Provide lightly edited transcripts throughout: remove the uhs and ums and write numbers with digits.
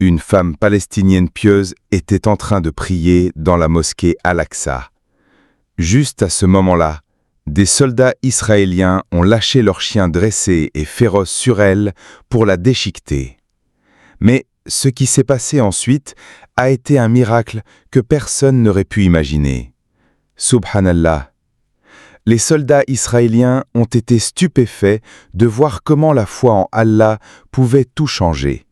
Une femme palestinienne pieuse était en train de prier dans la mosquée Al-Aqsa. Juste à ce moment-là, des soldats israéliens ont lâché leurs chiens dressés et féroces sur elle pour la déchiqueter. Mais ce qui s'est passé ensuite a été un miracle que personne n'aurait pu imaginer. Subhanallah. Les soldats israéliens ont été stupéfaits de voir comment la foi en Allah pouvait tout changer.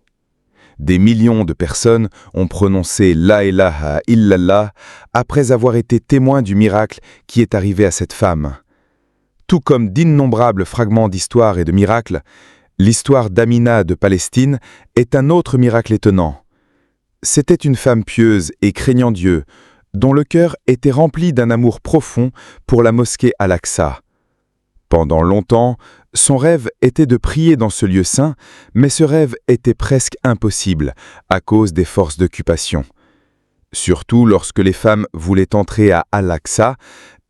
Des millions de personnes ont prononcé La ilaha illallah après avoir été témoins du miracle qui est arrivé à cette femme. Tout comme d'innombrables fragments d'histoire et de miracles, l'histoire d'Amina de Palestine est un autre miracle étonnant. C'était une femme pieuse et craignant Dieu, dont le cœur était rempli d'un amour profond pour la mosquée Al-Aqsa. Pendant longtemps, son rêve était de prier dans ce lieu saint, mais ce rêve était presque impossible à cause des forces d'occupation. Surtout lorsque les femmes voulaient entrer à Al-Aqsa,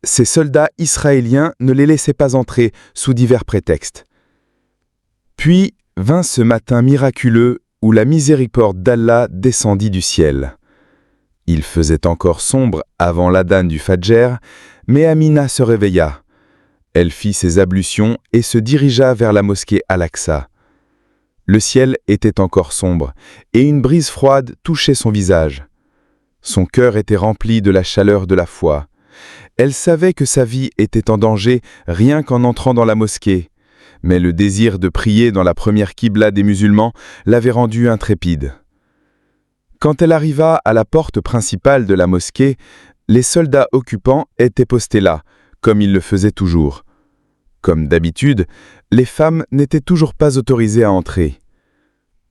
ces soldats israéliens ne les laissaient pas entrer sous divers prétextes. Puis vint ce matin miraculeux où la miséricorde d'Allah descendit du ciel. Il faisait encore sombre avant l'adhan du Fajr, mais Amina se réveilla. Elle fit ses ablutions et se dirigea vers la mosquée Al-Aqsa. Le ciel était encore sombre et une brise froide touchait son visage. Son cœur était rempli de la chaleur de la foi. Elle savait que sa vie était en danger rien qu'en entrant dans la mosquée, mais le désir de prier dans la première qibla des musulmans l'avait rendue intrépide. Quand elle arriva à la porte principale de la mosquée, les soldats occupants étaient postés là, comme ils le faisaient toujours. Comme d'habitude, les femmes n'étaient toujours pas autorisées à entrer.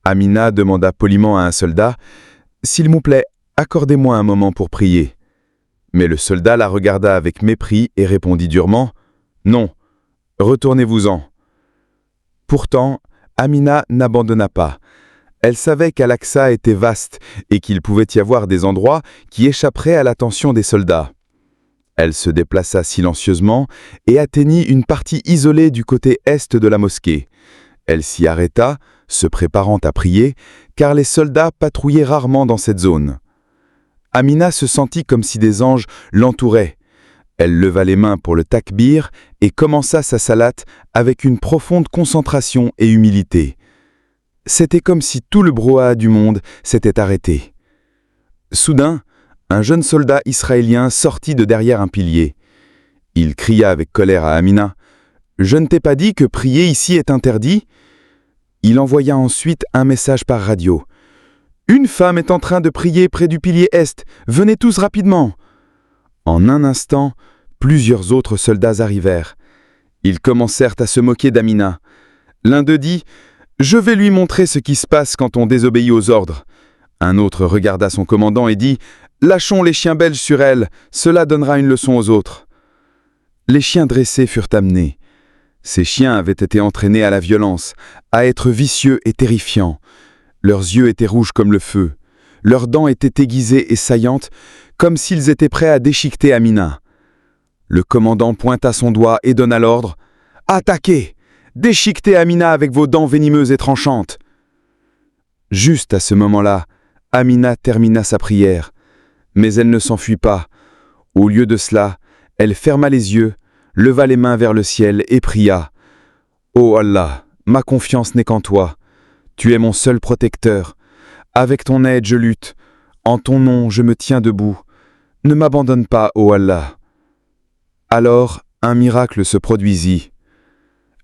Amina demanda poliment à un soldat « S'il vous plaît, accordez-moi un moment pour prier. » Mais le soldat la regarda avec mépris et répondit durement « Non, retournez-vous-en. » Pourtant, Amina n'abandonna pas. Elle savait qu'Al-Aqsa était vaste et qu'il pouvait y avoir des endroits qui échapperaient à l'attention des soldats. Elle se déplaça silencieusement et atteignit une partie isolée du côté est de la mosquée. Elle s'y arrêta, se préparant à prier, car les soldats patrouillaient rarement dans cette zone. Amina se sentit comme si des anges l'entouraient. Elle leva les mains pour le takbir et commença sa salate avec une profonde concentration et humilité. C'était comme si tout le brouhaha du monde s'était arrêté. Soudain, un jeune soldat israélien sortit de derrière un pilier. Il cria avec colère à Amina « Je ne t'ai pas dit que prier ici est interdit ?» Il envoya ensuite un message par radio. « Une femme est en train de prier près du pilier est. Venez tous rapidement !» En un instant, plusieurs autres soldats arrivèrent. Ils commencèrent à se moquer d'Amina. L'un d'eux dit « Je vais lui montrer ce qui se passe quand on désobéit aux ordres. » Un autre regarda son commandant et dit « Lâchons les chiens belges sur elle, cela donnera une leçon aux autres. » Les chiens dressés furent amenés. Ces chiens avaient été entraînés à la violence, à être vicieux et terrifiants. Leurs yeux étaient rouges comme le feu. Leurs dents étaient aiguisées et saillantes, comme s'ils étaient prêts à déchiqueter Amina. Le commandant pointa son doigt et donna l'ordre « Attaquez! Déchiquetez Amina avec vos dents venimeuses et tranchantes !» Juste à ce moment-là, Amina termina sa prière. Mais elle ne s'enfuit pas. Au lieu de cela, elle ferma les yeux, leva les mains vers le ciel et pria « Ô Allah, ma confiance n'est qu'en toi. Tu es mon seul protecteur. Avec ton aide, je lutte. En ton nom, je me tiens debout. Ne m'abandonne pas, ô Allah. » Alors, un miracle se produisit.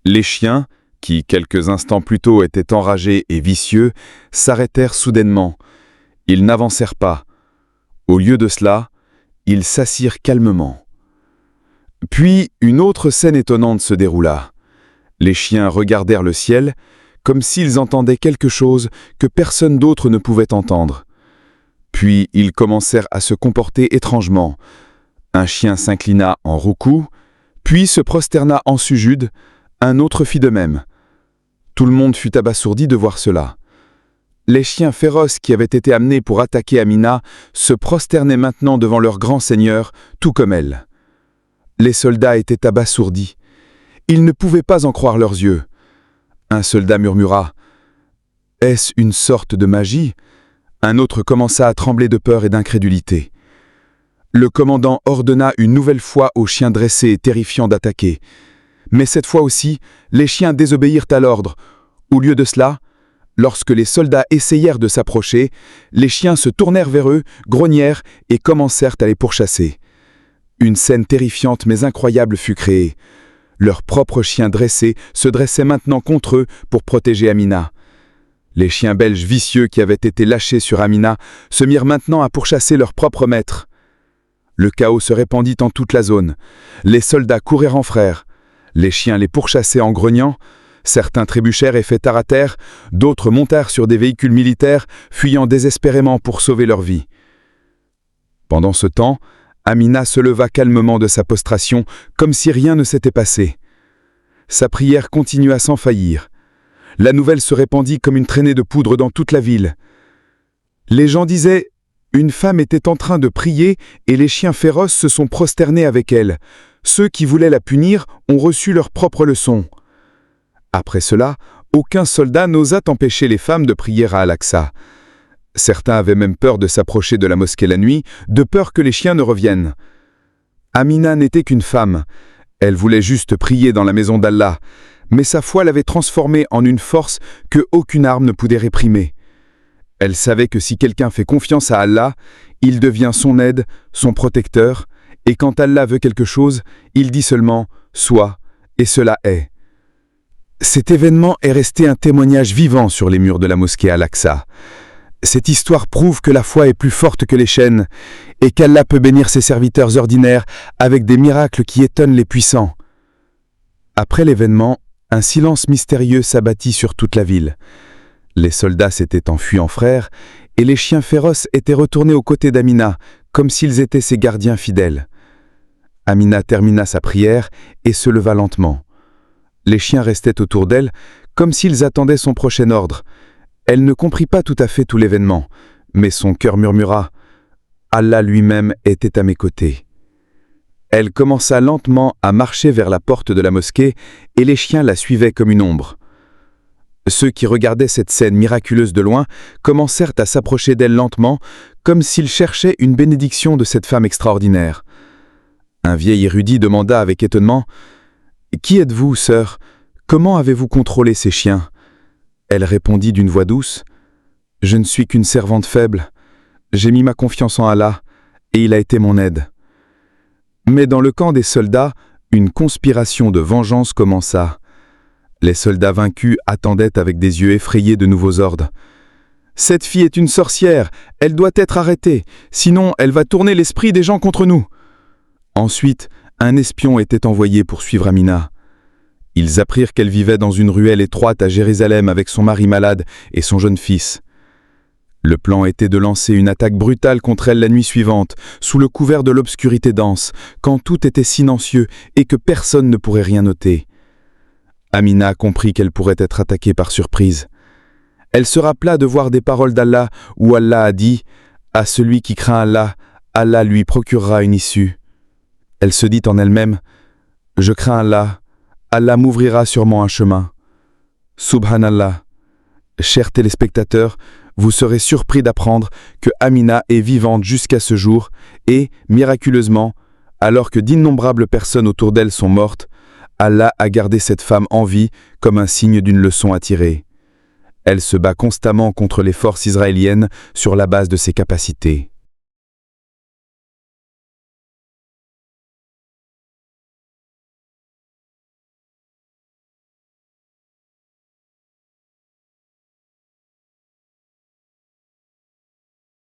Les chiens, qui quelques instants plus tôt étaient enragés et vicieux, s'arrêtèrent soudainement. Ils n'avancèrent pas. Au lieu de cela, ils s'assirent calmement. Puis, une autre scène étonnante se déroula. Les chiens regardèrent le ciel, comme s'ils entendaient quelque chose que personne d'autre ne pouvait entendre. Puis, ils commencèrent à se comporter étrangement. Un chien s'inclina en roucou, puis se prosterna en sujude, un autre fit de même. Tout le monde fut abasourdi de voir cela. Les chiens féroces qui avaient été amenés pour attaquer Amina se prosternaient maintenant devant leur grand seigneur, tout comme elle. Les soldats étaient abasourdis. Ils ne pouvaient pas en croire leurs yeux. Un soldat murmura « Est-ce une sorte de magie ? Un autre commença à trembler de peur et d'incrédulité. Le commandant ordonna une nouvelle fois aux chiens dressés et terrifiants d'attaquer. Mais cette fois aussi, les chiens désobéirent à l'ordre. Au lieu de cela, lorsque les soldats essayèrent de s'approcher, les chiens se tournèrent vers eux, grognèrent et commencèrent à les pourchasser. Une scène terrifiante mais incroyable fut créée. Leurs propres chiens dressés se dressaient maintenant contre eux pour protéger Amina. Les chiens belges vicieux qui avaient été lâchés sur Amina se mirent maintenant à pourchasser leur propre maître. Le chaos se répandit en toute la zone. Les soldats coururent en frères. Les chiens les pourchassaient en grognant. Certains trébuchèrent et faites à terre, d'autres montèrent sur des véhicules militaires, fuyant désespérément pour sauver leur vie. Pendant ce temps, Amina se leva calmement de sa prostration, comme si rien ne s'était passé. Sa prière continua sans faillir. La nouvelle se répandit comme une traînée de poudre dans toute la ville. Les gens disaient « Une femme était en train de prier et les chiens féroces se sont prosternés avec elle. Ceux qui voulaient la punir ont reçu leur propre leçon. » Après cela, aucun soldat n'osa empêcher les femmes de prier à Al-Aqsa. Certains avaient même peur de s'approcher de la mosquée la nuit, de peur que les chiens ne reviennent. Amina n'était qu'une femme. Elle voulait juste prier dans la maison d'Allah, mais sa foi l'avait transformée en une force que aucune arme ne pouvait réprimer. Elle savait que si quelqu'un fait confiance à Allah, il devient son aide, son protecteur, et quand Allah veut quelque chose, il dit seulement « soit » et cela est. Cet événement est resté un témoignage vivant sur les murs de la mosquée Al-Aqsa. Cette histoire prouve que la foi est plus forte que les chaînes et qu'Allah peut bénir ses serviteurs ordinaires avec des miracles qui étonnent les puissants. Après l'événement, un silence mystérieux s'abattit sur toute la ville. Les soldats s'étaient enfuis en frères et les chiens féroces étaient retournés aux côtés d'Amina, comme s'ils étaient ses gardiens fidèles. Amina termina sa prière et se leva lentement. Les chiens restaient autour d'elle, comme s'ils attendaient son prochain ordre. Elle ne comprit pas tout à fait tout l'événement, mais son cœur murmura « Allah lui-même était à mes côtés ». Elle commença lentement à marcher vers la porte de la mosquée et les chiens la suivaient comme une ombre. Ceux qui regardaient cette scène miraculeuse de loin commencèrent à s'approcher d'elle lentement, comme s'ils cherchaient une bénédiction de cette femme extraordinaire. Un vieil érudit demanda avec étonnement « Qui êtes-vous, sœur? Comment avez-vous contrôlé ces chiens ?» Elle répondit d'une voix douce « Je ne suis qu'une servante faible. J'ai mis ma confiance en Allah et il a été mon aide. » Mais dans le camp des soldats, une conspiration de vengeance commença. Les soldats vaincus attendaient avec des yeux effrayés de nouveaux ordres. « Cette fille est une sorcière, elle doit être arrêtée, sinon elle va tourner l'esprit des gens contre nous. » Ensuite, un espion était envoyé pour suivre Amina. Ils apprirent qu'elle vivait dans une ruelle étroite à Jérusalem avec son mari malade et son jeune fils. Le plan était de lancer une attaque brutale contre elle la nuit suivante, sous le couvert de l'obscurité dense, quand tout était silencieux et que personne ne pourrait rien noter. Amina comprit qu'elle pourrait être attaquée par surprise. Elle se rappela de voir des paroles d'Allah où Allah a dit « À celui qui craint Allah, Allah lui procurera une issue. » Elle se dit en elle-même « Je crains Allah, Allah m'ouvrira sûrement un chemin. » Subhanallah. Chers téléspectateurs, vous serez surpris d'apprendre que Amina est vivante jusqu'à ce jour et, miraculeusement, alors que d'innombrables personnes autour d'elle sont mortes, Allah a gardé cette femme en vie comme un signe d'une leçon à tirer. Elle se bat constamment contre les forces israéliennes sur la base de ses capacités.